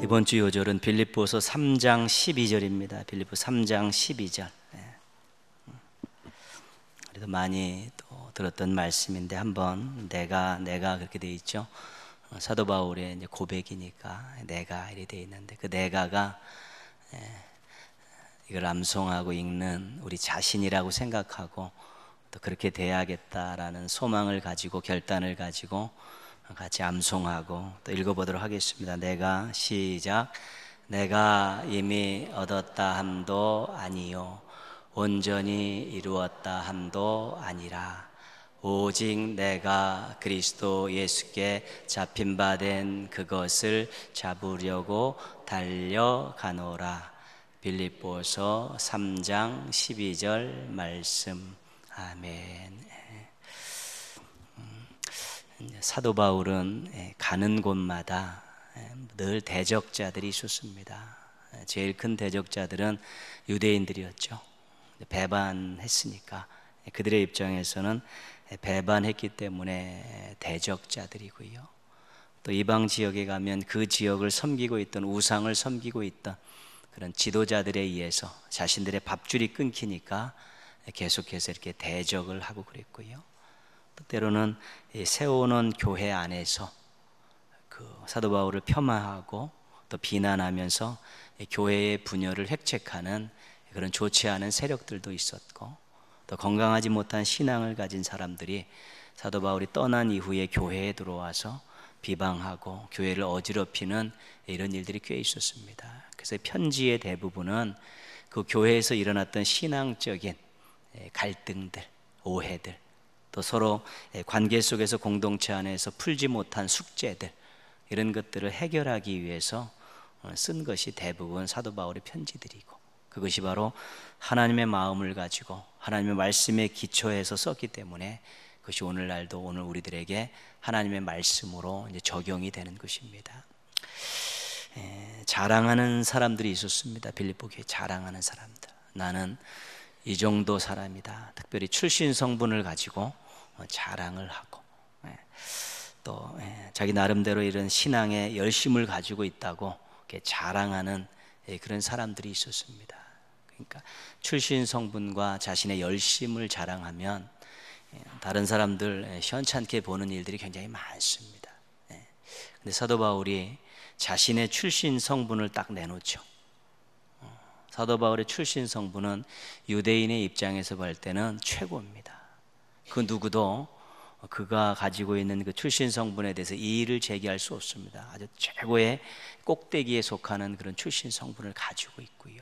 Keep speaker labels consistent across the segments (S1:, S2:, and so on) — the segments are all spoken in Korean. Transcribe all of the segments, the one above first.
S1: 이번 주 요절은 빌립보서 3장 12절입니다. 빌립보 3장 12절. 그래도 많이 또 들었던 말씀인데 한번 내가 그렇게 돼 있죠. 사도 바울의 이제 고백이니까 내가 이렇게 돼 있는데 그 내가가 이걸 암송하고 읽는 우리 자신이라고 생각하고 또 그렇게 돼야겠다라는 소망을 가지고 결단을 가지고 같이 암송하고 또 읽어보도록 하겠습니다. 내가 시작. 내가 이미 얻었다 함도 아니요 온전히 이루었다 함도 아니라 오직 내가 그리스도 예수께 잡힌 바 된 그것을 잡으려고 달려가노라. 빌립보서 3장 12절 말씀. 아멘. 사도 바울은 가는 곳마다 늘 대적자들이 있었습니다. 제일 큰 대적자들은 유대인들이었죠. 배반했으니까 그들의 입장에서는 배반했기 때문에 대적자들이고요. 또 이방 지역에 가면 그 지역을 섬기고 있던 우상을 섬기고 있던 그런 지도자들에 의해서 자신들의 밥줄이 끊기니까 계속해서 이렇게 대적을 하고 그랬고요. 때로는 세워놓은 교회 안에서 그 사도 바울을 폄하하고 또 비난하면서 교회의 분열을 획책하는 그런 좋지 않은 세력들도 있었고, 또 건강하지 못한 신앙을 가진 사람들이 사도 바울이 떠난 이후에 교회에 들어와서 비방하고 교회를 어지럽히는 이런 일들이 꽤 있었습니다. 그래서 편지의 대부분은 그 교회에서 일어났던 신앙적인 갈등들, 오해들, 또 서로 관계 속에서 공동체 안에서 풀지 못한 숙제들, 이런 것들을 해결하기 위해서 쓴 것이 대부분 사도 바울의 편지들이고, 그것이 바로 하나님의 마음을 가지고 하나님의 말씀에 기초해서 썼기 때문에 그것이 오늘날도 오늘 우리들에게 하나님의 말씀으로 이제 적용이 되는 것입니다. 자랑하는 사람들이 있었습니다. 빌립보 교회 자랑하는 사람들. 나는 이 정도 사람이다. 특별히 출신 성분을 가지고 자랑을 하고 또 자기 나름대로 이런 신앙의 열심을 가지고 있다고 자랑하는 그런 사람들이 있었습니다. 그러니까 출신 성분과 자신의 열심을 자랑하면 다른 사람들 시원찮게 보는 일들이 굉장히 많습니다. 근데 사도 바울이 자신의 출신 성분을 딱 내놓죠. 사도 바울의 출신 성분은 유대인의 입장에서 볼 때는 최고입니다. 그 누구도 그가 가지고 있는 그 출신 성분에 대해서 이의를 제기할 수 없습니다. 아주 최고의 꼭대기에 속하는 그런 출신 성분을 가지고 있고요.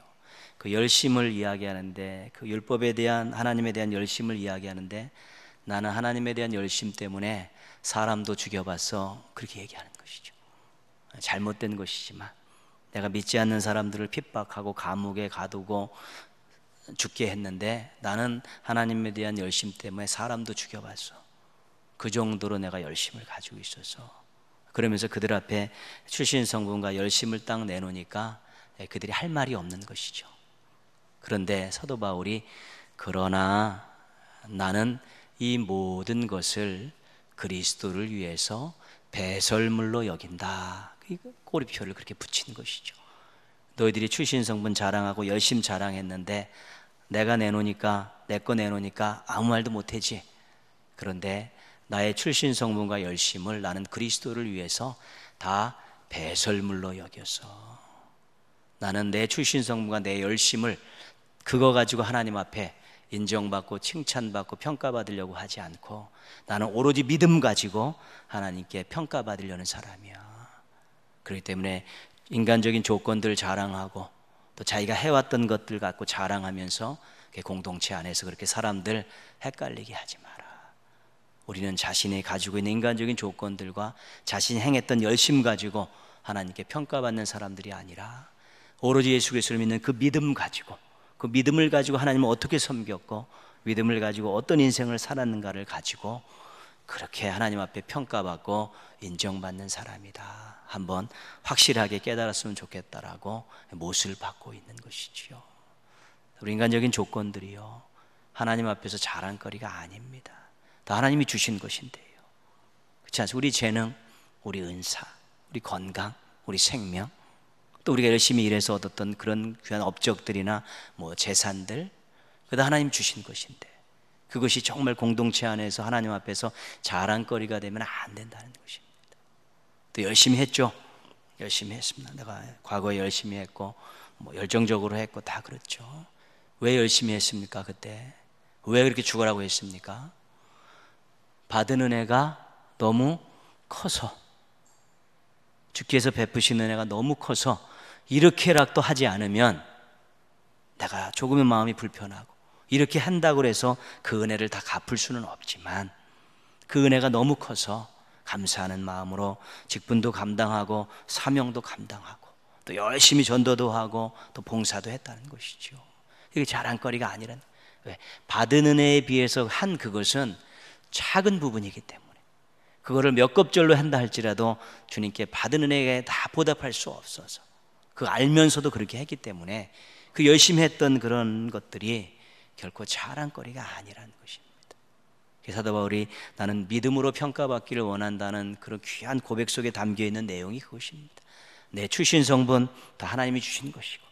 S1: 그 열심을 이야기하는데, 그 율법에 대한 하나님에 대한 열심을 이야기하는데, 나는 하나님에 대한 열심 때문에 사람도 죽여봤어, 그렇게 얘기하는 것이죠. 잘못된 것이지만 내가 믿지 않는 사람들을 핍박하고 감옥에 가두고 죽게 했는데 나는 하나님에 대한 열심 때문에 사람도 죽여봤어. 그 정도로 내가 열심을 가지고 있어서. 그러면서 그들 앞에 출신 성분과 열심을 딱 내놓으니까 그들이 할 말이 없는 것이죠. 그런데 사도 바울이 그러나 나는 이 모든 것을 그리스도를 위해서 배설물로 여긴다. 꼬리표를 그렇게 붙인 것이죠. 너희들이 출신 성분 자랑하고 열심 자랑했는데 내가 내놓으니까, 내 거 내놓으니까 아무 말도 못하지. 그런데 나의 출신 성분과 열심을 나는 그리스도를 위해서 다 배설물로 여겨서, 나는 내 출신 성분과 내 열심을 그거 가지고 하나님 앞에 인정받고 칭찬받고 평가받으려고 하지 않고 나는 오로지 믿음 가지고 하나님께 평가받으려는 사람이야. 그렇기 때문에 인간적인 조건들을 자랑하고 또 자기가 해왔던 것들 갖고 자랑하면서 공동체 안에서 그렇게 사람들 헷갈리게 하지 마라. 우리는 자신이 가지고 있는 인간적인 조건들과 자신이 행했던 열심 가지고 하나님께 평가받는 사람들이 아니라 오로지 예수 그리스도를 믿는 그 믿음 가지고, 그 믿음을 가지고 하나님을 어떻게 섬겼고 믿음을 가지고 어떤 인생을 살았는가를 가지고 그렇게 하나님 앞에 평가받고 인정받는 사람이다. 한번 확실하게 깨달았으면 좋겠다라고 못을 받고 있는 것이지요. 우리 인간적인 조건들이요, 하나님 앞에서 자랑거리가 아닙니다. 다 하나님이 주신 것인데요. 그렇지 않습니까? 우리 재능, 우리 은사, 우리 건강, 우리 생명, 또 우리가 열심히 일해서 얻었던 그런 귀한 업적들이나 뭐 재산들, 그다 하나님 주신 것인데 그것이 정말 공동체 안에서 하나님 앞에서 자랑거리가 되면 안 된다는 것입니다. 또 열심히 했죠. 열심히 했습니다. 내가 과거에 열심히 했고 뭐 열정적으로 했고 다 그렇죠. 왜 열심히 했습니까? 그때 왜 그렇게 죽으라고 했습니까? 받은 은혜가 너무 커서, 주께서 베푸신 은혜가 너무 커서 이렇게라도 하지 않으면 내가 조금의 마음이 불편하고, 이렇게 한다고 해서 그 은혜를 다 갚을 수는 없지만 그 은혜가 너무 커서 감사하는 마음으로 직분도 감당하고 사명도 감당하고 또 열심히 전도도 하고 또 봉사도 했다는 것이죠. 이게 자랑거리가 아니란, 왜? 받은 은혜에 비해서 한 그것은 작은 부분이기 때문에 그거를 몇 겁절로 한다 할지라도 주님께 받은 은혜에 다 보답할 수 없어서, 그 알면서도 그렇게 했기 때문에 그 열심히 했던 그런 것들이 결코 자랑거리가 아니라는 것입니다. 사도 바울이 나는 믿음으로 평가받기를 원한다는 그런 귀한 고백 속에 담겨있는 내용이 그것입니다. 내 출신 성분 다 하나님이 주신 것이고,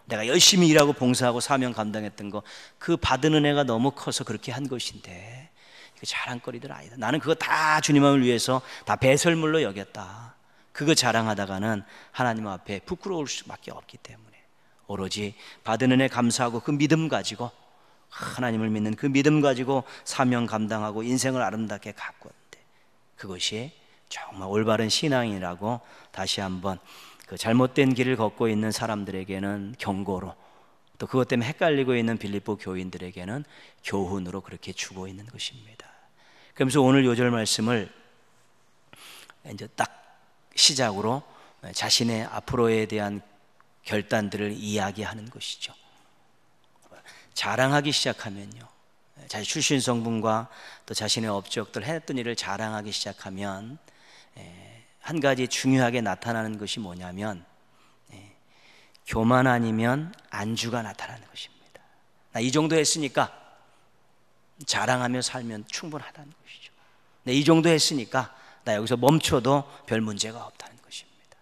S1: 내가 열심히 일하고 봉사하고 사명 감당했던 거, 그 받은 은혜가 너무 커서 그렇게 한 것인데 이거 자랑거리들 아니다. 나는 그거 다 주님을 위해서 다 배설물로 여겼다. 그거 자랑하다가는 하나님 앞에 부끄러울 수밖에 없기 때문에 오로지 받은 은혜 감사하고 그 믿음 가지고, 하나님을 믿는 그 믿음 가지고 사명 감당하고 인생을 아름답게 가꾸었는데, 그것이 정말 올바른 신앙이라고 다시 한번 그 잘못된 길을 걷고 있는 사람들에게는 경고로, 또 그것 때문에 헷갈리고 있는 빌립보 교인들에게는 교훈으로 그렇게 주고 있는 것입니다. 그러면서 오늘 요절 말씀을 이제 딱 시작으로 자신의 앞으로에 대한 결단들을 이야기하는 것이죠. 자랑하기 시작하면요, 자신 출신 성분과 또 자신의 업적들 해냈던 일을 자랑하기 시작하면 한 가지 중요하게 나타나는 것이 뭐냐면 교만 아니면 안주가 나타나는 것입니다. 나 이 정도 했으니까 자랑하며 살면 충분하다는 것이죠. 이 정도 했으니까 나 여기서 멈춰도 별 문제가 없다는 것입니다.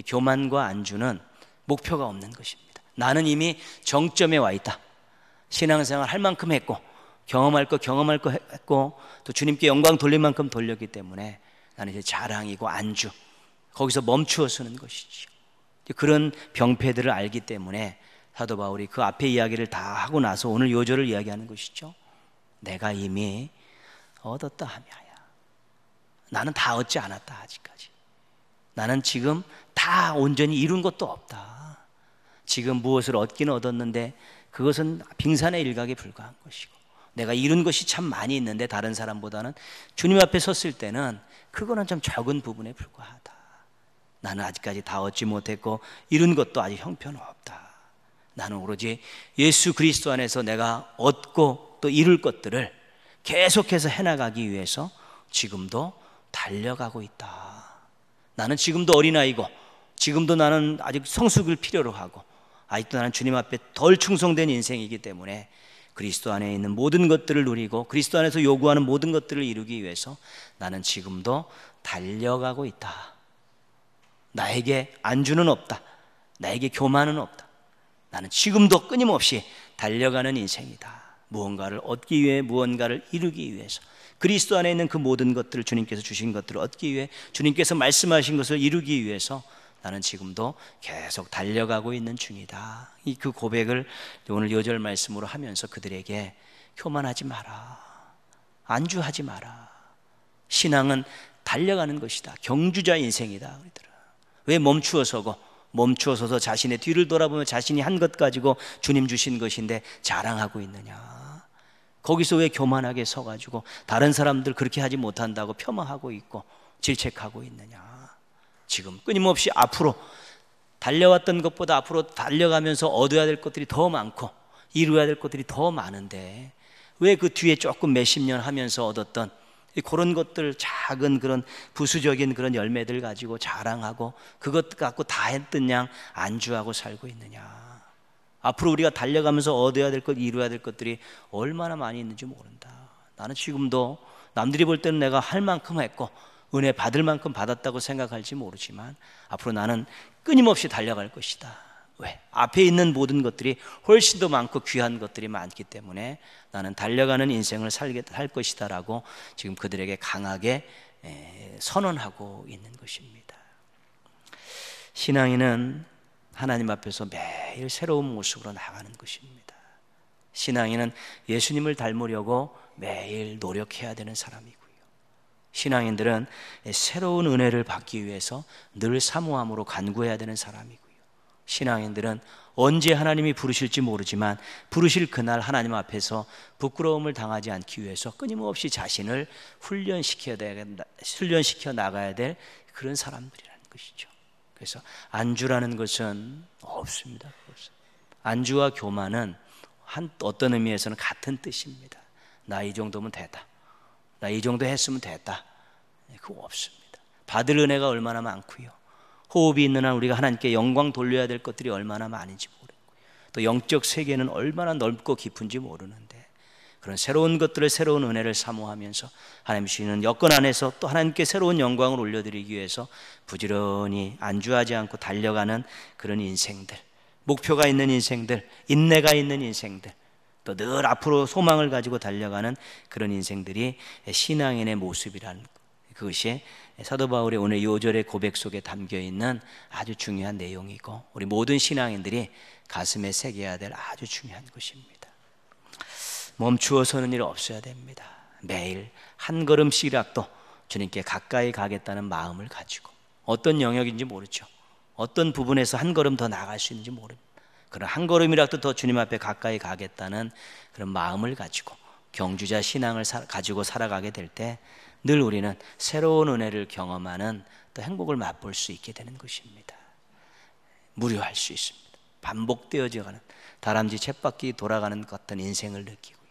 S1: 교만과 안주는 목표가 없는 것입니다. 나는 이미 정점에 와 있다. 신앙생활 할 만큼 했고 경험할 거 했고 또 주님께 영광 돌릴 만큼 돌렸기 때문에 나는 이제 자랑이고 안주, 거기서 멈추어 서는 것이죠. 그런 병폐들을 알기 때문에 사도 바울이 그 앞에 이야기를 다 하고 나서 오늘 요절을 이야기하는 것이죠. 내가 이미 얻었다 하며야. 나는 다 얻지 않았다. 아직까지 나는 지금 다 온전히 이룬 것도 없다. 지금 무엇을 얻기는 얻었는데 그것은 빙산의 일각에 불과한 것이고, 내가 이룬 것이 참 많이 있는데 다른 사람보다는 주님 앞에 섰을 때는 그거는 좀 적은 부분에 불과하다. 나는 아직까지 다 얻지 못했고 이룬 것도 아직 형편없다. 나는 오로지 예수 그리스도 안에서 내가 얻고 또 이룰 것들을 계속해서 해나가기 위해서 지금도 달려가고 있다. 나는 지금도 어린아이고 지금도 나는 아직 성숙을 필요로 하고 아직도 나는 주님 앞에 덜 충성된 인생이기 때문에 그리스도 안에 있는 모든 것들을 누리고 그리스도 안에서 요구하는 모든 것들을 이루기 위해서 나는 지금도 달려가고 있다. 나에게 안주는 없다. 나에게 교만은 없다. 나는 지금도 끊임없이 달려가는 인생이다. 무언가를 얻기 위해, 무언가를 이루기 위해서, 그리스도 안에 있는 그 모든 것들을, 주님께서 주신 것들을 얻기 위해, 주님께서 말씀하신 것을 이루기 위해서 나는 지금도 계속 달려가고 있는 중이다. 그 고백을 오늘 요절 말씀으로 하면서 그들에게 교만하지 마라, 안주하지 마라. 신앙은 달려가는 것이다. 경주자 인생이다. 왜 멈추어서서 자신의 뒤를 돌아보며 자신이 한 것 가지고 주님 주신 것인데 자랑하고 있느냐? 거기서 왜 교만하게 서가지고 다른 사람들 그렇게 하지 못한다고 폄하하고 있고 질책하고 있느냐? 지금 끊임없이 앞으로 달려왔던 것보다 앞으로 달려가면서 얻어야 될 것들이 더 많고 이루어야 될 것들이 더 많은데 왜 그 뒤에 조금 몇십 년 하면서 얻었던 그런 것들, 작은 그런 부수적인 그런 열매들 가지고 자랑하고 그것 갖고 다 했던 양 안주하고 살고 있느냐? 앞으로 우리가 달려가면서 얻어야 될 것, 이루어야 될 것들이 얼마나 많이 있는지 모른다. 나는 지금도 남들이 볼 때는 내가 할 만큼 했고 은혜 받을 만큼 받았다고 생각할지 모르지만 앞으로 나는 끊임없이 달려갈 것이다. 왜? 앞에 있는 모든 것들이 훨씬 더 많고 귀한 것들이 많기 때문에 나는 달려가는 인생을 살 것이다 라고 지금 그들에게 강하게 선언하고 있는 것입니다. 신앙인은 하나님 앞에서 매일 새로운 모습으로 나가는 것입니다. 신앙인은 예수님을 닮으려고 매일 노력해야 되는 사람이고요. 신앙인들은 새로운 은혜를 받기 위해서 늘 사모함으로 간구해야 되는 사람이고요. 신앙인들은 언제 하나님이 부르실지 모르지만 부르실 그날 하나님 앞에서 부끄러움을 당하지 않기 위해서 끊임없이 자신을 훈련시켜 나가야 될 그런 사람들이라는 것이죠. 그래서 안주라는 것은 없습니다. 안주와 교만은 어떤 의미에서는 같은 뜻입니다. 나 이 정도면 됐다. 나 이 정도 했으면 됐다. 그거 없습니다. 받을 은혜가 얼마나 많고요. 호흡이 있는 한 우리가 하나님께 영광 돌려야 될 것들이 얼마나 많은지 모르고, 또 영적 세계는 얼마나 넓고 깊은지 모르는데, 그런 새로운 것들을, 새로운 은혜를 사모하면서 하나님 주시는 여건 안에서 또 하나님께 새로운 영광을 올려드리기 위해서 부지런히 안주하지 않고 달려가는 그런 인생들, 목표가 있는 인생들, 인내가 있는 인생들, 또 늘 앞으로 소망을 가지고 달려가는 그런 인생들이 신앙인의 모습이라는, 그것이 사도 바울의 오늘 5절의 고백 속에 담겨있는 아주 중요한 내용이고, 우리 모든 신앙인들이 가슴에 새겨야 될 아주 중요한 것입니다. 멈추어 서는 일 없어야 됩니다. 매일 한 걸음씩이라도 주님께 가까이 가겠다는 마음을 가지고, 어떤 영역인지 모르죠. 어떤 부분에서 한 걸음 더 나아갈 수 있는지 모릅니다. 그런 한 걸음이라도 더 주님 앞에 가까이 가겠다는 그런 마음을 가지고 경주자 신앙을 가지고 살아가게 될 때 늘 우리는 새로운 은혜를 경험하는 또 행복을 맛볼 수 있게 되는 것입니다. 무료할 수 있습니다. 반복되어져가는 다람쥐 쳇바퀴 돌아가는 것 같은 인생을 느끼고요.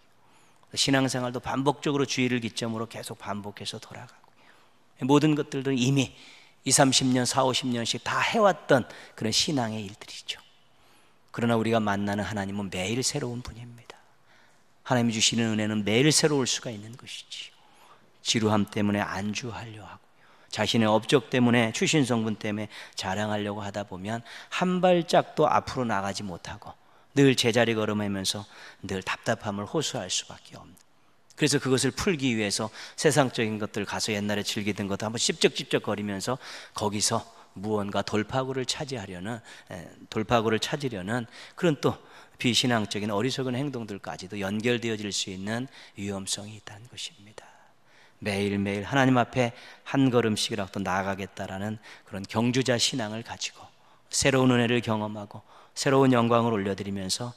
S1: 신앙생활도 반복적으로 주의를 기점으로 계속 반복해서 돌아가고요. 모든 것들도 이미 20, 30년, 40, 50년씩 다 해왔던 그런 신앙의 일들이죠. 그러나 우리가 만나는 하나님은 매일 새로운 분입니다. 하나님이 주시는 은혜는 매일 새로울 수가 있는 것이지요. 지루함 때문에 안주하려 하고, 자신의 업적 때문에, 출신 성분 때문에 자랑하려고 하다 보면 한 발짝도 앞으로 나가지 못하고 늘 제자리 걸음하면서 늘 답답함을 호소할 수밖에 없는, 그래서 그것을 풀기 위해서 세상적인 것들 가서 옛날에 즐기던 것도 한번 씹적씹적 거리면서 거기서 무언가 돌파구를 찾으려는 그런 또 비신앙적인 어리석은 행동들까지도 연결되어질 수 있는 위험성이 있다는 것입니다. 매일매일 하나님 앞에 한 걸음씩이라도 나아가겠다라는 그런 경주자 신앙을 가지고 새로운 은혜를 경험하고 새로운 영광을 올려드리면서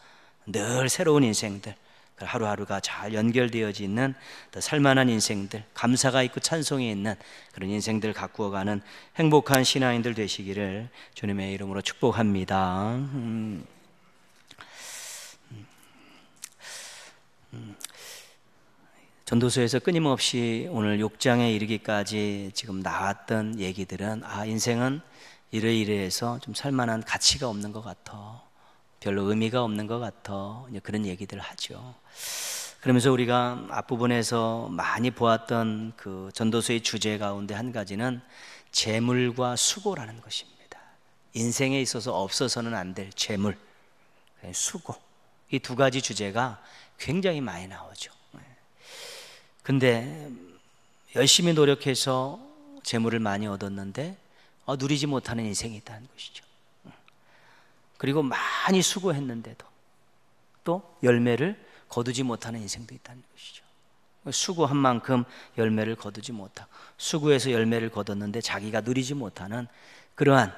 S1: 늘 새로운 인생들, 하루하루가 잘 연결되어져 있는 살만한 인생들, 감사가 있고 찬송이 있는 그런 인생들 가꾸어가는 행복한 신앙인들 되시기를 주님의 이름으로 축복합니다. 전도서에서 끊임없이 오늘 6장에 이르기까지 지금 나왔던 얘기들은, 인생은 이래이래해서 좀 살만한 가치가 없는 것 같아, 별로 의미가 없는 것 같아, 그런 얘기들을 하죠. 그러면서 우리가 앞부분에서 많이 보았던 그 전도서의 주제 가운데 한 가지는 재물과 수고라는 것입니다. 인생에 있어서 없어서는 안 될 재물, 수고, 이 두 가지 주제가 굉장히 많이 나오죠. 근데 열심히 노력해서 재물을 많이 얻었는데 누리지 못하는 인생이 있다는 것이죠. 그리고 많이 수고했는데도 또 열매를 거두지 못하는 인생도 있다는 것이죠. 수고한 만큼 열매를 거두지 못하고, 수고해서 열매를 거뒀는데 자기가 누리지 못하는 그러한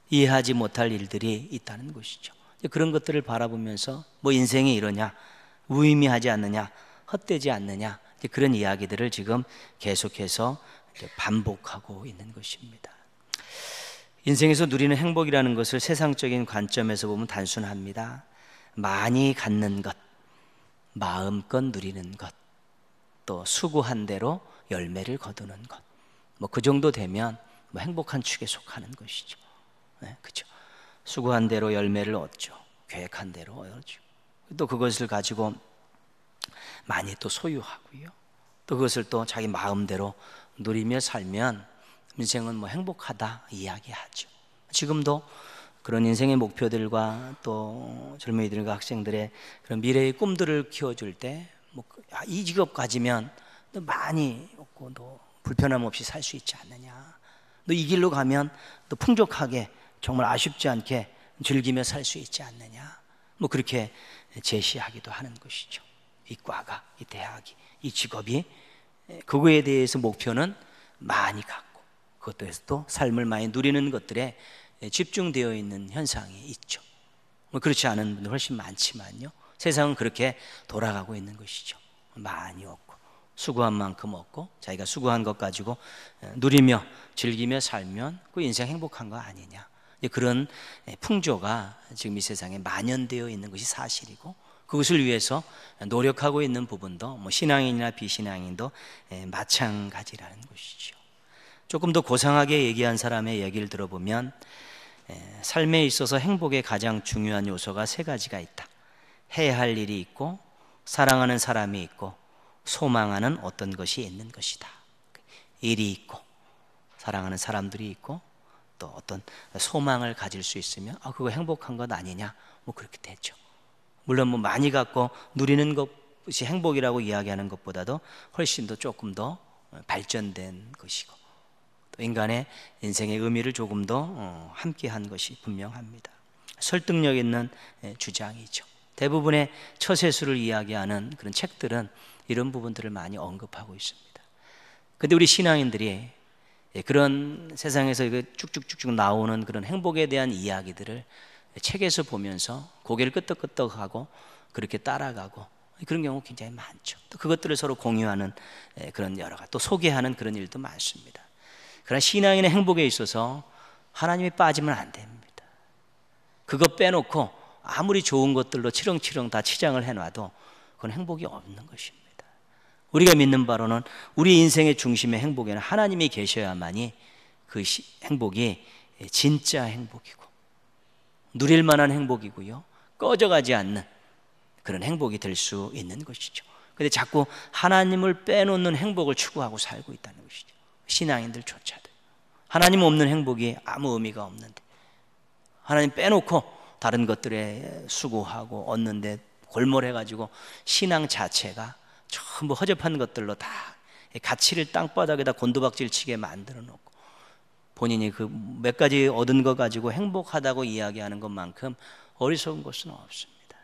S1: 이해하지 못할 일들이 있다는 것이죠. 그런 것들을 바라보면서 뭐 인생이 이러냐, 무의미하지 않느냐, 헛되지 않느냐, 그런 이야기들을 지금 계속해서 반복하고 있는 것입니다. 인생에서 누리는 행복이라는 것을 세상적인 관점에서 보면 단순합니다. 많이 갖는 것, 마음껏 누리는 것, 또 수고한 대로 열매를 거두는 것, 뭐 그 정도 되면 뭐 행복한 축에 속하는 것이죠. 그렇죠. 수고한 대로 열매를 얻죠. 계획한 대로 얻죠. 또 그것을 가지고 많이 또 소유하고요. 또 그것을 또 자기 마음대로 누리며 살면 인생은 뭐 행복하다 이야기하죠. 지금도 그런 인생의 목표들과 또 젊은이들과 학생들의 그런 미래의 꿈들을 키워줄 때 이 직업 가지면 너 많이 없고 너 불편함 없이 살 수 있지 않느냐, 너 이 길로 가면 너 풍족하게 정말 아쉽지 않게 즐기며 살 수 있지 않느냐, 그렇게 제시하기도 하는 것이죠. 이 과가, 이 대학이, 이 직업이, 그거에 대해서 목표는 많이 갖고 그것도 해서 또 삶을 많이 누리는 것들에 집중되어 있는 현상이 있죠. 그렇지 않은 분들 훨씬 많지만요, 세상은 그렇게 돌아가고 있는 것이죠. 많이 얻고 수고한 만큼 얻고 자기가 수고한 것 가지고 누리며 즐기며 살면 그 인생 행복한 거 아니냐, 그런 풍조가 지금 이 세상에 만연되어 있는 것이 사실이고, 그것을 위해서 노력하고 있는 부분도 신앙인이나 비신앙인도 마찬가지라는 것이죠. 조금 더 고상하게 얘기한 사람의 얘기를 들어보면 삶에 있어서 행복의 가장 중요한 요소가 세 가지가 있다. 해야 할 일이 있고, 사랑하는 사람이 있고, 소망하는 어떤 것이 있는 것이다. 일이 있고, 사랑하는 사람들이 있고, 또 어떤 소망을 가질 수 있으면 그거 행복한 것 아니냐, 그렇게 되죠. 물론 많이 갖고 누리는 것이 행복이라고 이야기하는 것보다도 훨씬 더 조금 더 발전된 것이고, 또 인간의 인생의 의미를 조금 더 함께한 것이 분명합니다. 설득력 있는 주장이죠. 대부분의 처세술을 이야기하는 그런 책들은 이런 부분들을 많이 언급하고 있습니다. 그런데 우리 신앙인들이 그런 세상에서 쭉쭉쭉쭉 나오는 그런 행복에 대한 이야기들을 책에서 보면서 고개를 끄덕끄덕하고 그렇게 따라가고 그런 경우 굉장히 많죠. 또 그것들을 서로 공유하는 그런 여러 가지, 또 소개하는 그런 일도 많습니다. 그러나 신앙인의 행복에 있어서 하나님이 빠지면 안 됩니다. 그거 빼놓고 아무리 좋은 것들로 치렁치렁 다 치장을 해놔도 그건 행복이 없는 것입니다. 우리가 믿는 바로는 우리 인생의 중심의 행복에는 하나님이 계셔야만이 그 행복이 진짜 행복이고 누릴 만한 행복이고요, 꺼져가지 않는 그런 행복이 될 수 있는 것이죠. 그런데 자꾸 하나님을 빼놓는 행복을 추구하고 살고 있다는 것이죠. 신앙인들조차도 하나님 없는 행복이 아무 의미가 없는데, 하나님 빼놓고 다른 것들에 수고하고 얻는데 골몰해가지고 신앙 자체가 전부 허접한 것들로 다 가치를 땅바닥에다 곤두박질 치게 만들어 놓고, 본인이 그 몇 가지 얻은 것 가지고 행복하다고 이야기하는 것만큼 어리석은 것은 없습니다.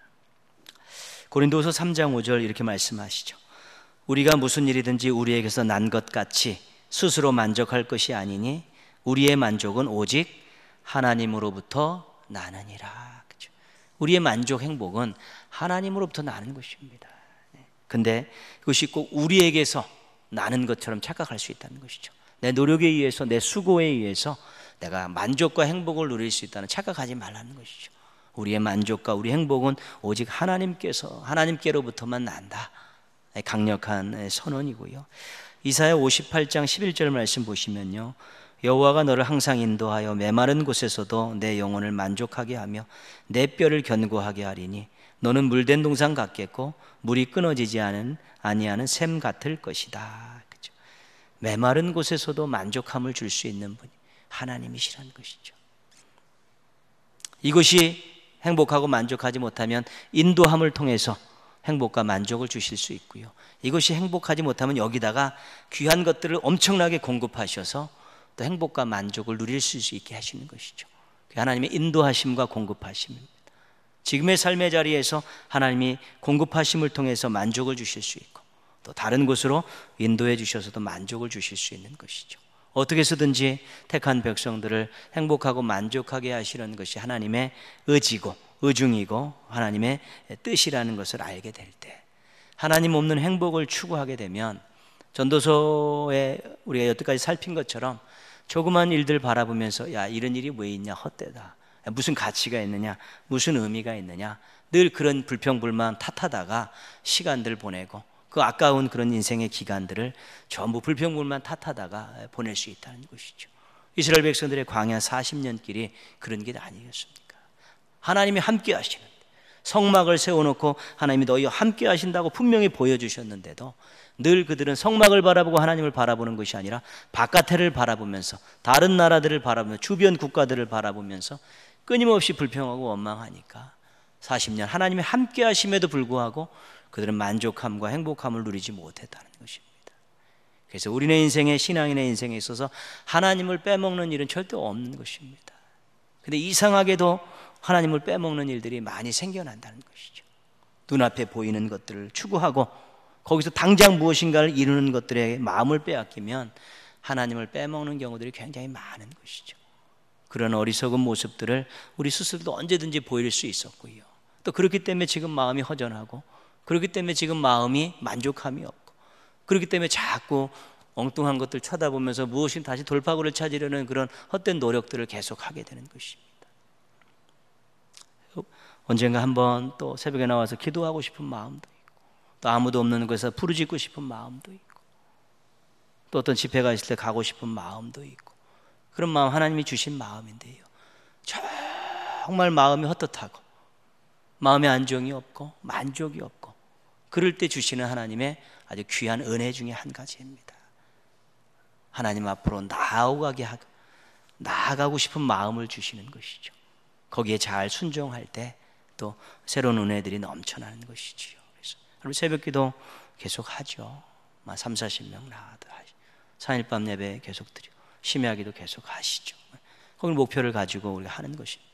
S1: 고린도서 3장 5절 이렇게 말씀하시죠. 우리가 무슨 일이든지 우리에게서 난 것 같이 스스로 만족할 것이 아니니 우리의 만족은 오직 하나님으로부터 나느니라. 그렇죠? 우리의 만족, 행복은 하나님으로부터 나는 것입니다. 근데 그것이 꼭 우리에게서 나는 것처럼 착각할 수 있다는 것이죠. 내 노력에 의해서, 내 수고에 의해서 내가 만족과 행복을 누릴 수 있다는 착각하지 말라는 것이죠. 우리의 만족과 우리 행복은 오직 하나님께로부터만 난다. 강력한 선언이고요. 이사야 58장 11절 말씀 보시면요, 여호와가 너를 항상 인도하여 메마른 곳에서도 내 영혼을 만족하게 하며 내 뼈를 견고하게 하리니 너는 물된 동산 같겠고 물이 끊어지지 아니하는 샘 같을 것이다. 그렇죠? 메마른 곳에서도 만족함을 줄 수 있는 분이 하나님이시라는 것이죠. 이것이 행복하고 만족하지 못하면 인도함을 통해서 행복과 만족을 주실 수 있고요, 이것이 행복하지 못하면 여기다가 귀한 것들을 엄청나게 공급하셔서 또 행복과 만족을 누릴 수 있게 하시는 것이죠. 하나님의 인도하심과 공급하심입니다. 지금의 삶의 자리에서 하나님이 공급하심을 통해서 만족을 주실 수 있고, 또 다른 곳으로 인도해 주셔서도 만족을 주실 수 있는 것이죠. 어떻게 해서든지 택한 백성들을 행복하고 만족하게 하시는 것이 하나님의 의지고 의중이고 하나님의 뜻이라는 것을 알게 될 때, 하나님 없는 행복을 추구하게 되면 전도서에 우리가 여태까지 살핀 것처럼 조그만 일들 바라보면서 야, 이런 일이 왜 있냐, 헛되다, 무슨 가치가 있느냐, 무슨 의미가 있느냐, 늘 그런 불평불만 탓하다가 시간들 보내고 그 아까운 그런 인생의 기간들을 전부 불평불만 탓하다가 보낼 수 있다는 것이죠. 이스라엘 백성들의 광야 40년 길이 그런 길 아니겠습니까? 하나님이 함께 하시는데 성막을 세워놓고 하나님이 너희와 함께 하신다고 분명히 보여주셨는데도 늘 그들은 성막을 바라보고 하나님을 바라보는 것이 아니라 바깥을 바라보면서 다른 나라들을 바라보면서 주변 국가들을 바라보면서 끊임없이 불평하고 원망하니까 40년 하나님이 함께 하심에도 불구하고 그들은 만족함과 행복함을 누리지 못했다는 것입니다. 그래서 우리네 인생에, 신앙인의 인생에 있어서 하나님을 빼먹는 일은 절대 없는 것입니다. 근데 이상하게도 하나님을 빼먹는 일들이 많이 생겨난다는 것이죠. 눈앞에 보이는 것들을 추구하고 거기서 당장 무엇인가를 이루는 것들에 마음을 빼앗기면 하나님을 빼먹는 경우들이 굉장히 많은 것이죠. 그런 어리석은 모습들을 우리 스스로도 언제든지 보일 수 있었고요. 또 그렇기 때문에 지금 마음이 허전하고, 그렇기 때문에 지금 마음이 만족함이 없고, 그렇기 때문에 자꾸 엉뚱한 것들 쳐다보면서 무엇인 다시 돌파구를 찾으려는 그런 헛된 노력들을 계속하게 되는 것입니다. 언젠가 한번 또 새벽에 나와서 기도하고 싶은 마음도 있고, 또 아무도 없는 곳에서 부르짖고 싶은 마음도 있고, 또 어떤 집회가 있을 때 가고 싶은 마음도 있고, 그런 마음 하나님이 주신 마음인데요, 정말 마음이 헛헛하고 마음에 안정이 없고 만족이 없고, 그럴 때 주시는 하나님의 아주 귀한 은혜 중에 한 가지입니다. 하나님 앞으로 나아가고 싶은 마음을 주시는 것이죠. 거기에 잘 순종할 때 또 새로운 은혜들이 넘쳐나는 것이지요. 그래서 여러분 새벽 기도 계속 하죠. 3, 40명 나와도 하시죠. 4일 밤 예배 계속 드리고 심야기도 계속 하시죠. 거기 목표를 가지고 우리가 하는 것입니다.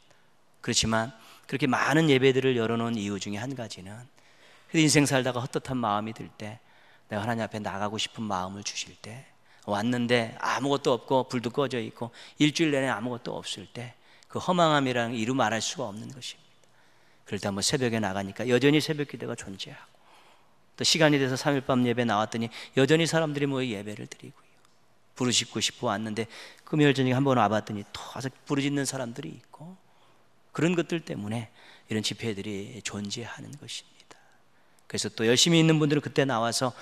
S1: 그렇지만 그렇게 많은 예배들을 열어놓은 이유 중에 한 가지는 인생 살다가 헛헛한 마음이 들 때, 내가 하나님 앞에 나가고 싶은 마음을 주실 때, 왔는데 아무것도 없고 불도 꺼져 있고 일주일 내내 아무것도 없을 때 그 허망함이랑 이루 말할 수가 없는 것입니다. 그럴 때 한번 새벽에 나가니까 여전히 새벽 기도가 존재하고, 또 시간이 돼서 3일 밤 예배 나왔더니 여전히 사람들이 모여 예배를 드리고요. 부르짖고 싶어 왔는데 금요일 저녁에 한번 와봤더니 또 와서 부르짖는 사람들이 있고, 그런 것들 때문에 이런 집회들이 존재하는 것입니다. 그래서 또 열심히 있는 분들은 그때 나와서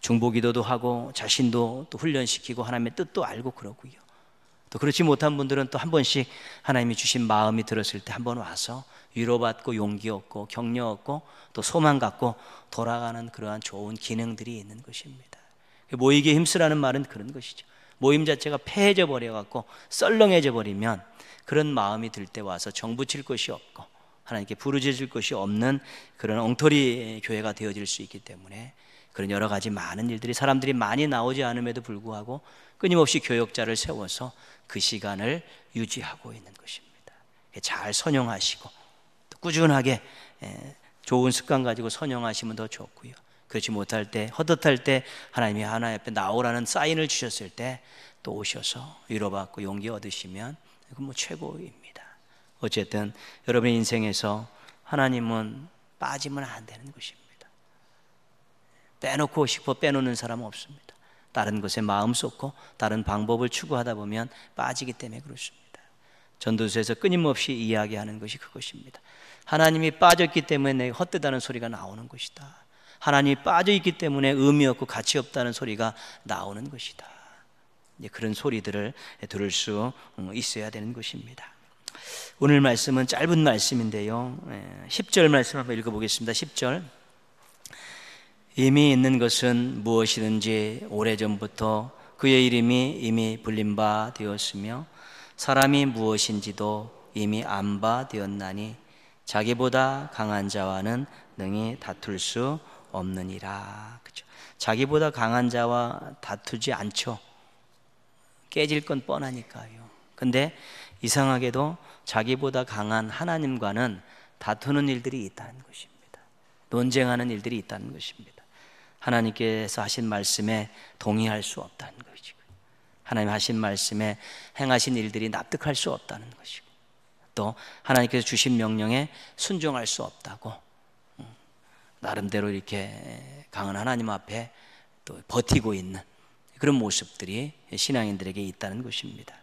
S1: 중보기도도 하고 자신도 또 훈련시키고 하나님의 뜻도 알고 그러고요. 또 그렇지 못한 분들은 또 한 번씩 하나님이 주신 마음이 들었을 때 한번 와서 위로받고 용기 얻고 격려 얻고 또 소망 갖고 돌아가는 그러한 좋은 기능들이 있는 것입니다. 모이기에 힘쓰라는 말은 그런 것이죠. 모임 자체가 폐해져 버려갖고 썰렁해져 버리면 그런 마음이 들 때 와서 정붙일 것이 없고 하나님께 부르짖을 것이 없는 그런 엉터리 교회가 되어질 수 있기 때문에, 그런 여러 가지 많은 일들이, 사람들이 많이 나오지 않음에도 불구하고 끊임없이 교역자를 세워서 그 시간을 유지하고 있는 것입니다. 잘 선용하시고 또 꾸준하게 좋은 습관 가지고 선용하시면 더 좋고요. 그렇지 못할 때, 헛헛할 때 하나님이 하나님 앞에 나오라는 사인을 주셨을 때 또 오셔서 위로받고 용기 얻으시면 그건 최고입니다. 어쨌든 여러분의 인생에서 하나님은 빠지면 안 되는 것입니다. 빼놓고 싶어 빼놓는 사람은 없습니다. 다른 것에 마음 쏟고 다른 방법을 추구하다 보면 빠지기 때문에 그렇습니다. 전도서에서 끊임없이 이야기하는 것이 그것입니다. 하나님이 빠졌기 때문에 내가 헛되다는 소리가 나오는 것이다. 하나님이 빠져있기 때문에 의미 없고 가치 없다는 소리가 나오는 것이다. 그런 소리들을 들을 수 있어야 되는 것입니다. 오늘 말씀은 짧은 말씀인데요, 10절 말씀 한번 읽어보겠습니다. 10절. 이미 있는 것은 무엇이든지 오래전부터 그의 이름이 이미 불린 바 되었으며 사람이 무엇인지도 이미 안 바 되었나니 자기보다 강한 자와는 능히 다툴 수 없느니라. 그렇죠? 자기보다 강한 자와 다투지 않죠. 깨질 건 뻔하니까요. 근데 이상하게도 자기보다 강한 하나님과는 다투는 일들이 있다는 것입니다. 논쟁하는 일들이 있다는 것입니다. 하나님께서 하신 말씀에 동의할 수 없다는 것이고, 하나님 하신 말씀에 행하신 일들이 납득할 수 없다는 것이고, 또 하나님께서 주신 명령에 순종할 수 없다고 나름대로 이렇게 강한 하나님 앞에 또 버티고 있는 그런 모습들이 신앙인들에게 있다는 것입니다.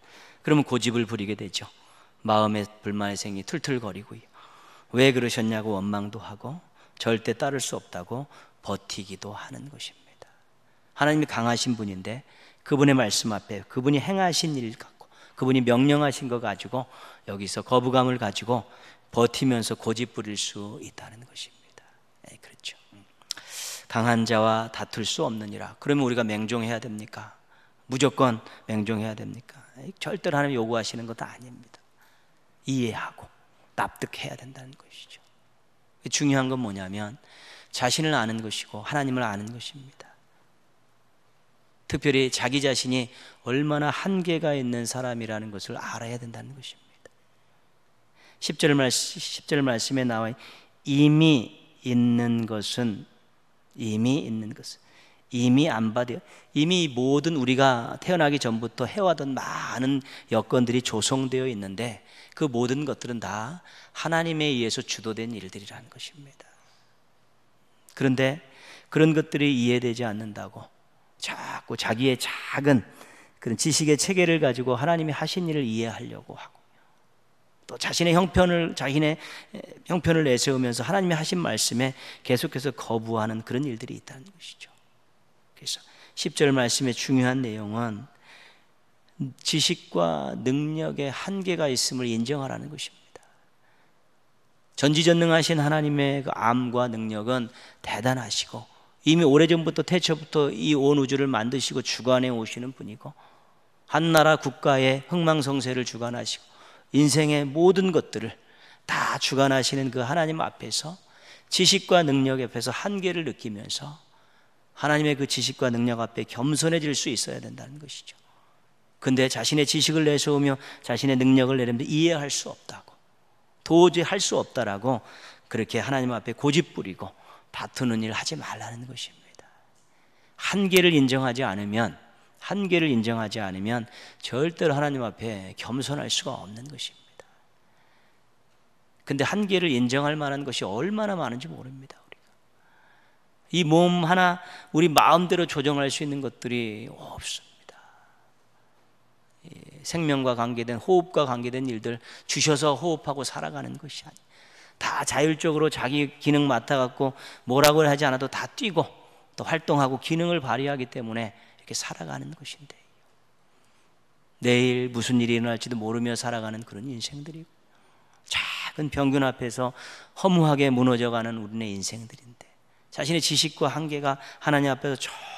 S1: 그러면 고집을 부리게 되죠. 마음에 불만의 생이 툴툴거리고요. 왜 그러셨냐고 원망도 하고 절대 따를 수 없다고 버티기도 하는 것입니다. 하나님이 강하신 분인데 그분의 말씀 앞에 그분이 행하신 일 갖고 그분이 명령하신 거 가지고 여기서 거부감을 가지고 버티면서 고집부릴 수 있다는 것입니다. 그렇죠. 강한 자와 다툴 수 없느니라. 그러면 우리가 맹종해야 됩니까? 무조건 맹종해야 됩니까? 절대로 하나님 요구하시는 것도 아닙니다. 이해하고 납득해야 된다는 것이죠. 중요한 건 뭐냐면 자신을 아는 것이고 하나님을 아는 것입니다. 특별히 자기 자신이 얼마나 한계가 있는 사람이라는 것을 알아야 된다는 것입니다. 10절 말씀에 나와 이미 있는 것은 이미 안 받아요. 이미 모든 우리가 태어나기 전부터 해왔던 많은 여건들이 조성되어 있는데 그 모든 것들은 다 하나님에 의해서 주도된 일들이라는 것입니다. 그런데 그런 것들이 이해되지 않는다고 자꾸 자기의 작은 그런 지식의 체계를 가지고 하나님이 하신 일을 이해하려고 하고 또 자신의 형편을 내세우면서 하나님이 하신 말씀에 계속해서 거부하는 그런 일들이 있다는 것이죠. 그래서 10절 말씀의 중요한 내용은 지식과 능력의 한계가 있음을 인정하라는 것입니다. 전지전능하신 하나님의 그 암과 능력은 대단하시고 이미 오래전부터 태초부터 이 온 우주를 만드시고 주관해 오시는 분이고 한 나라 국가의 흥망성쇠를 주관하시고 인생의 모든 것들을 다 주관하시는 그 하나님 앞에서 지식과 능력 앞에서 한계를 느끼면서 하나님의 그 지식과 능력 앞에 겸손해질 수 있어야 된다는 것이죠. 근데 자신의 지식을 내세우며 자신의 능력을 내려면 이해할 수 없다고 도저히 할 수 없다라고 그렇게 하나님 앞에 고집부리고 다투는 일 하지 말라는 것입니다. 한계를 인정하지 않으면 절대로 하나님 앞에 겸손할 수가 없는 것입니다. 근데 한계를 인정할 만한 것이 얼마나 많은지 모릅니다. 우리가 이 몸 하나 우리 마음대로 조정할 수 있는 것들이 없습니다. 생명과 관계된 호흡과 관계된 일들 주셔서 호흡하고 살아가는 것이 아니에요. 다 자율적으로 자기 기능 맡아갖고 뭐라고 하지 않아도 다 뛰고 또 활동하고 기능을 발휘하기 때문에 이렇게 살아가는 것인데 내일 무슨 일이 일어날지도 모르며 살아가는 그런 인생들이고 작은 병균 앞에서 허무하게 무너져가는 우리네 인생들인데 자신의 지식과 한계가 하나님 앞에서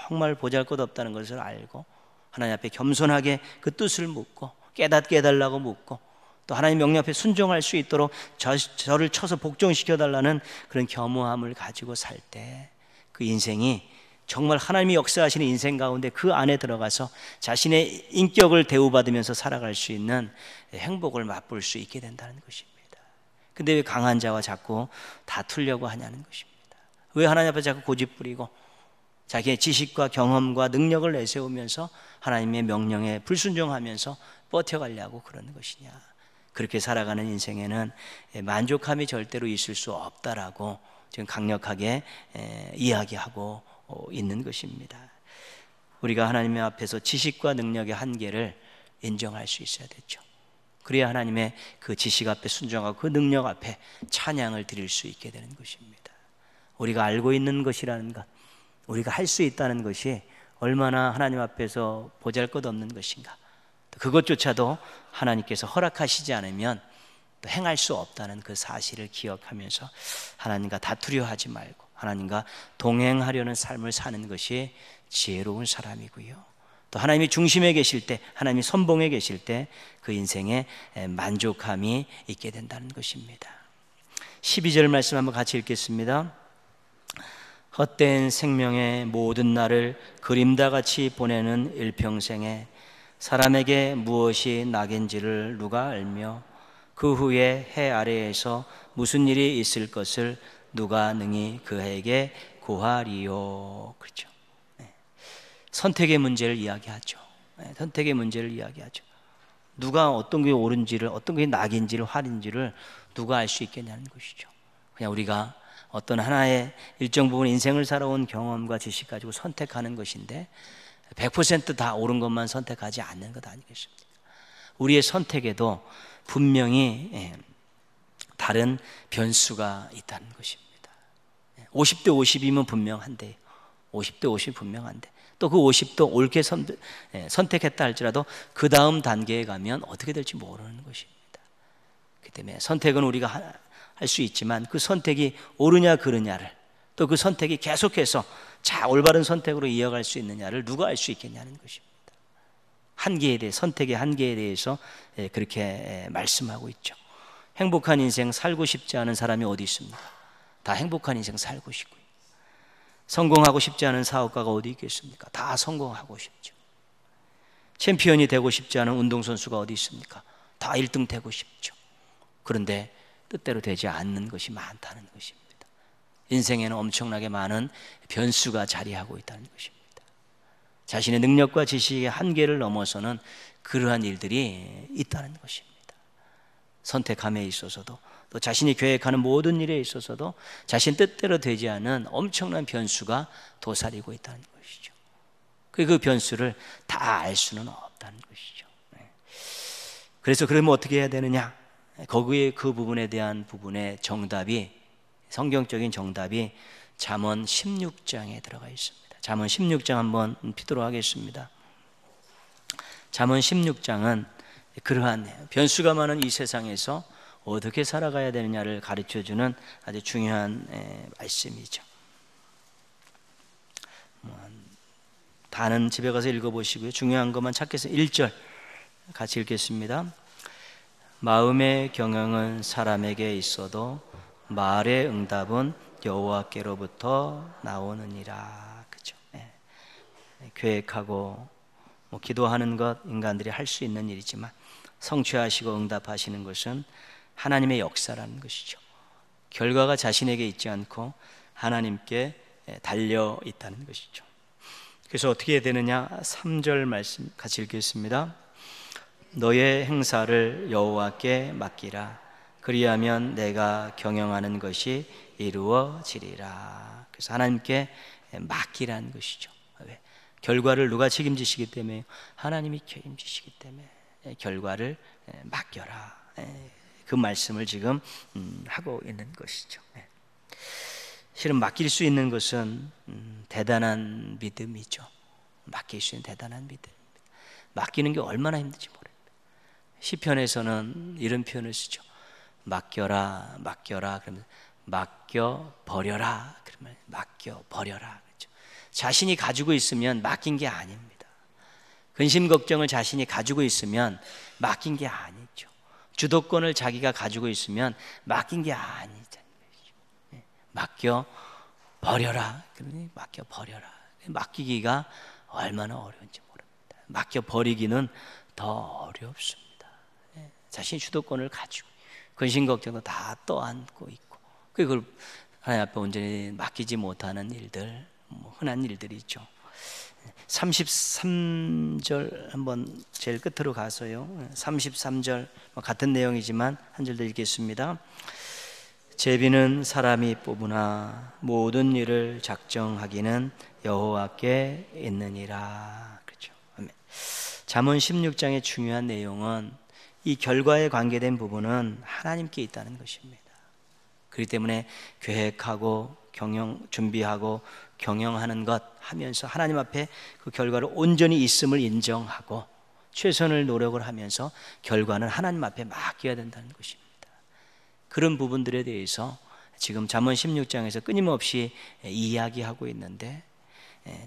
S1: 정말 보잘것없다는 것을 알고 하나님 앞에 겸손하게 그 뜻을 묻고 깨닫게 해달라고 묻고 또 하나님 명령 앞에 순종할 수 있도록 저를 쳐서 복종시켜달라는 그런 겸허함을 가지고 살 때 그 인생이 정말 하나님이 역사하시는 인생 가운데 그 안에 들어가서 자신의 인격을 대우받으면서 살아갈 수 있는 행복을 맛볼 수 있게 된다는 것입니다. 근데 왜 강한 자와 자꾸 다투려고 하냐는 것입니다. 왜 하나님 앞에 자꾸 고집부리고 자기의 지식과 경험과 능력을 내세우면서 하나님의 명령에 불순종하면서 버텨가려고 그러는 것이냐. 그렇게 살아가는 인생에는 만족함이 절대로 있을 수 없다라고 지금 강력하게 이야기하고 있는 것입니다. 우리가 하나님의 앞에서 지식과 능력의 한계를 인정할 수 있어야 되죠. 그래야 하나님의 그 지식 앞에 순종하고 그 능력 앞에 찬양을 드릴 수 있게 되는 것입니다. 우리가 알고 있는 것이라는 것, 우리가 할 수 있다는 것이 얼마나 하나님 앞에서 보잘것없는 것인가. 그것조차도 하나님께서 허락하시지 않으면 또 행할 수 없다는 그 사실을 기억하면서 하나님과 다투려 하지 말고 하나님과 동행하려는 삶을 사는 것이 지혜로운 사람이고요. 또 하나님이 중심에 계실 때, 하나님이 선봉에 계실 때 그 인생에 만족함이 있게 된다는 것입니다. 12절 말씀 한번 같이 읽겠습니다. 헛된 생명의 모든 날을 그림자같이 보내는 일평생에 사람에게 무엇이 낙인지를 누가 알며 그 후에 해 아래에서 무슨 일이 있을 것을 누가 능히 그에게 구하리요. 그렇죠. 선택의 문제를 이야기하죠. 선택의 문제를 이야기하죠. 누가 어떤 게 옳은지를, 어떤 게 낙인지를, 활인지를 누가 알 수 있겠냐는 것이죠. 그냥 우리가 어떤 하나의 일정 부분 인생을 살아온 경험과 지식 가지고 선택하는 것인데 100% 다 옳은 것만 선택하지 않는 것 아니겠습니까? 우리의 선택에도 분명히 다른 변수가 있다는 것입니다. 50대 50이면 분명한데 50대 50 분명한데 또 그 50도 옳게 선택했다 할지라도 그 다음 단계에 가면 어떻게 될지 모르는 것입니다. 그렇기 때문에 선택은 우리가 할 수 있지만 그 선택이 옳으냐 그르냐를, 또 그 선택이 계속해서 올바른 선택으로 이어갈 수 있느냐를 누가 알 수 있겠냐는 것입니다. 한계에 대해, 선택의 한계에 대해서 그렇게 말씀하고 있죠. 행복한 인생 살고 싶지 않은 사람이 어디 있습니까? 다 행복한 인생 살고 싶고요. 성공하고 싶지 않은 사업가가 어디 있겠습니까? 다 성공하고 싶죠. 챔피언이 되고 싶지 않은 운동선수가 어디 있습니까? 다 1등 되고 싶죠. 그런데 뜻대로 되지 않는 것이 많다는 것입니다. 인생에는 엄청나게 많은 변수가 자리하고 있다는 것입니다. 자신의 능력과 지식의 한계를 넘어서는 그러한 일들이 있다는 것입니다. 선택함에 있어서도, 또 자신이 계획하는 모든 일에 있어서도 자신 뜻대로 되지 않은 엄청난 변수가 도사리고 있다는 것이죠. 그 변수를 다 알 수는 없다는 것이죠. 그래서 그러면 어떻게 해야 되느냐? 거기에 그 부분에 대한 부분의 정답이, 성경적인 정답이 잠언 16장에 들어가 있습니다. 잠언 16장 한번 피도록 하겠습니다. 잠언 16장은 그러한 변수가 많은 이 세상에서 어떻게 살아가야 되느냐를 가르쳐주는 아주 중요한 말씀이죠. 다는 집에 가서 읽어보시고요. 중요한 것만 찾겠습니다. 1절 같이 읽겠습니다. 마음의 경영은 사람에게 있어도 말의 응답은 여호와께로부터 나오느니라. 그죠? 계획하고 기도하는 것 인간들이 할 수 있는 일이지만 성취하시고 응답하시는 것은 하나님의 역사라는 것이죠. 결과가 자신에게 있지 않고 하나님께 달려 있다는 것이죠. 그래서 어떻게 해야 되느냐? 3절 말씀 같이 읽겠습니다. 너의 행사를 여호와께 맡기라. 그리하면 내가 경영하는 것이 이루어지리라. 그래서 하나님께 맡기라는 것이죠. 왜? 결과를 누가 책임지시기 때문에? 하나님이 책임지시기 때문에 결과를 맡겨라. 그 말씀을 지금 하고 있는 것이죠. 실은 맡길 수 있는 것은 대단한 믿음이죠. 맡길 수 있는 대단한 믿음입니다. 맡기는 게 얼마나 힘든지 모릅니다. 시편에서는 이런 표현을 쓰죠. 맡겨라, 맡겨라. 그러면 맡겨 버려라. 그러면 맡겨 버려라. 그렇죠. 자신이 가지고 있으면 맡긴 게 아닙니다. 근심 걱정을 자신이 가지고 있으면 맡긴 게 아니죠. 주도권을 자기가 가지고 있으면 맡긴 게 아니잖아요. 맡겨 버려라. 그러니 맡겨 버려라. 맡기기가 얼마나 어려운지 모릅니다. 맡겨 버리기는 더 어렵습니다. 자신이 주도권을 가지고 근심 걱정도 다 떠안고 있고, 그걸 하나님 앞에 온전히 맡기지 못하는 일들, 흔한 일들이 있죠. 33절 한번 제일 끝으로 가서요. 33절 같은 내용이지만 한 절 더 읽겠습니다. 제비는 사람이 뽑으나 모든 일을 작정하기는 여호와께 있느니라. 그렇죠. 아멘. 잠언 16장의 중요한 내용은 이 결과에 관계된 부분은 하나님께 있다는 것입니다. 그렇기 때문에 계획하고 준비하고 경영하는 것 하면서 하나님 앞에 그 결과를 온전히 있음을 인정하고 최선을 노력을 하면서 결과는 하나님 앞에 맡겨야 된다는 것입니다. 그런 부분들에 대해서 지금 잠언 16장에서 끊임없이 이야기하고 있는데,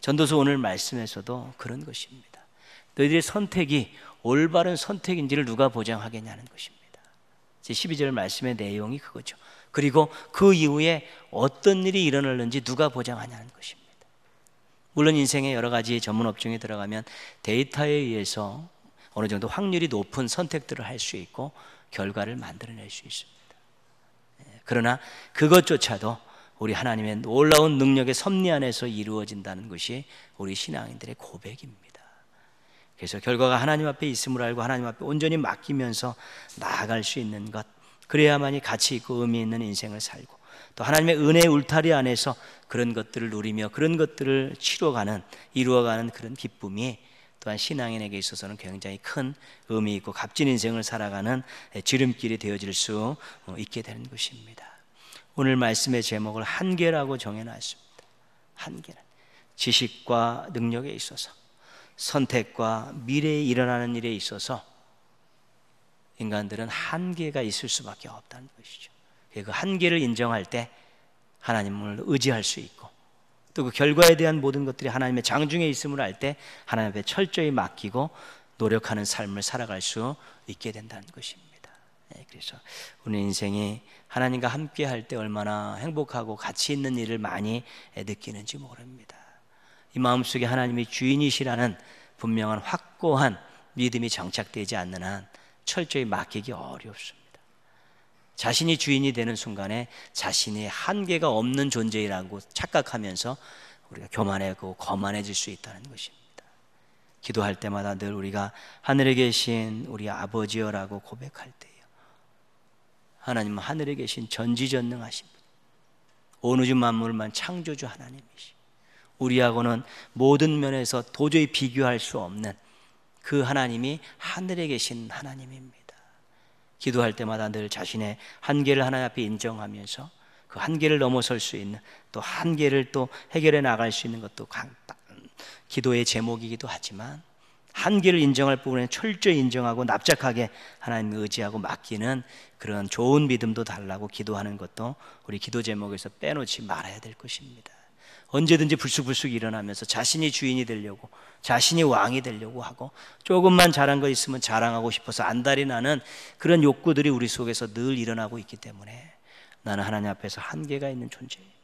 S1: 전도서 오늘 말씀에서도 그런 것입니다. 너희들의 선택이 올바른 선택인지를 누가 보장하겠냐는 것입니다. 12절 말씀의 내용이 그거죠. 그리고 그 이후에 어떤 일이 일어나는지 누가 보장하냐는 것입니다. 물론 인생의 여러 가지 전문 업종에 들어가면 데이터에 의해서 어느 정도 확률이 높은 선택들을 할 수 있고 결과를 만들어낼 수 있습니다. 그러나 그것조차도 우리 하나님의 놀라운 능력의 섭리 안에서 이루어진다는 것이 우리 신앙인들의 고백입니다. 그래서 결과가 하나님 앞에 있음을 알고 하나님 앞에 온전히 맡기면서 나아갈 수 있는 것, 그래야만이 가치 있고 의미 있는 인생을 살고 또 하나님의 은혜의 울타리 안에서 그런 것들을 누리며 그런 것들을 이루어가는 그런 기쁨이 또한 신앙인에게 있어서는 굉장히 큰 의미 있고 값진 인생을 살아가는 지름길이 되어질 수 있게 되는 것입니다. 오늘 말씀의 제목을 한계라고 정해놨습니다. 한계는 지식과 능력에 있어서, 선택과 미래에 일어나는 일에 있어서 인간들은 한계가 있을 수밖에 없다는 것이죠. 그 한계를 인정할 때 하나님을 의지할 수 있고, 또 그 결과에 대한 모든 것들이 하나님의 장중에 있음을 알 때 하나님 앞에 철저히 맡기고 노력하는 삶을 살아갈 수 있게 된다는 것입니다. 그래서 우리 인생이 하나님과 함께 할 때 얼마나 행복하고 가치 있는 일을 많이 느끼는지 모릅니다. 이 마음속에 하나님이 주인이시라는 분명한 확고한 믿음이 정착되지 않는 한 철저히 맡기기 어렵습니다. 자신이 주인이 되는 순간에 자신이 한계가 없는 존재라고 착각하면서 우리가 교만하고 거만해질 수 있다는 것입니다. 기도할 때마다 늘 우리가 하늘에 계신 우리 아버지여라고 고백할 때요, 하나님은 하늘에 계신 전지전능하신 분, 온 우주 만물만 창조주 하나님이시, 우리하고는 모든 면에서 도저히 비교할 수 없는 그 하나님이 하늘에 계신 하나님입니다. 기도할 때마다 늘 자신의 한계를 하나님 앞에 인정하면서 그 한계를 넘어설 수 있는, 또 한계를 또 해결해 나갈 수 있는 것도 기도의 제목이기도 하지만, 한계를 인정할 부분에 철저히 인정하고 납작하게 하나님을 의지하고 맡기는 그런 좋은 믿음도 달라고 기도하는 것도 우리 기도 제목에서 빼놓지 말아야 될 것입니다. 언제든지 불쑥불쑥 일어나면서 자신이 주인이 되려고, 자신이 왕이 되려고 하고, 조금만 잘한 거 있으면 자랑하고 싶어서 안달이 나는 그런 욕구들이 우리 속에서 늘 일어나고 있기 때문에 나는 하나님 앞에서 한계가 있는 존재입니다.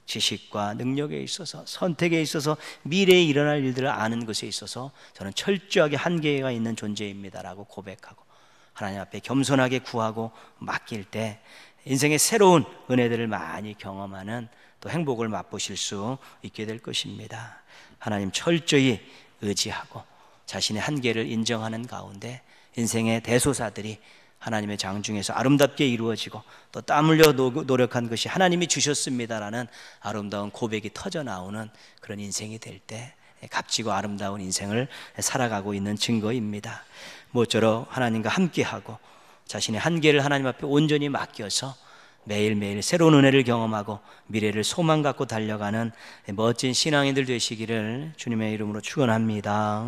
S1: 지식과 능력에 있어서, 선택에 있어서, 미래에 일어날 일들을 아는 것에 있어서 저는 철저하게 한계가 있는 존재입니다라고 고백하고 하나님 앞에 겸손하게 구하고 맡길 때 인생의 새로운 은혜들을 많이 경험하는, 또 행복을 맛보실 수 있게 될 것입니다. 하나님 철저히 의지하고 자신의 한계를 인정하는 가운데 인생의 대소사들이 하나님의 장중에서 아름답게 이루어지고, 또 땀 흘려 노력한 것이 하나님이 주셨습니다라는 아름다운 고백이 터져 나오는 그런 인생이 될 때 값지고 아름다운 인생을 살아가고 있는 증거입니다. 모쪼록 하나님과 함께하고 자신의 한계를 하나님 앞에 온전히 맡겨서 매일매일 새로운 은혜를 경험하고 미래를 소망 갖고 달려가는 멋진 신앙인들 되시기를 주님의 이름으로 축원합니다.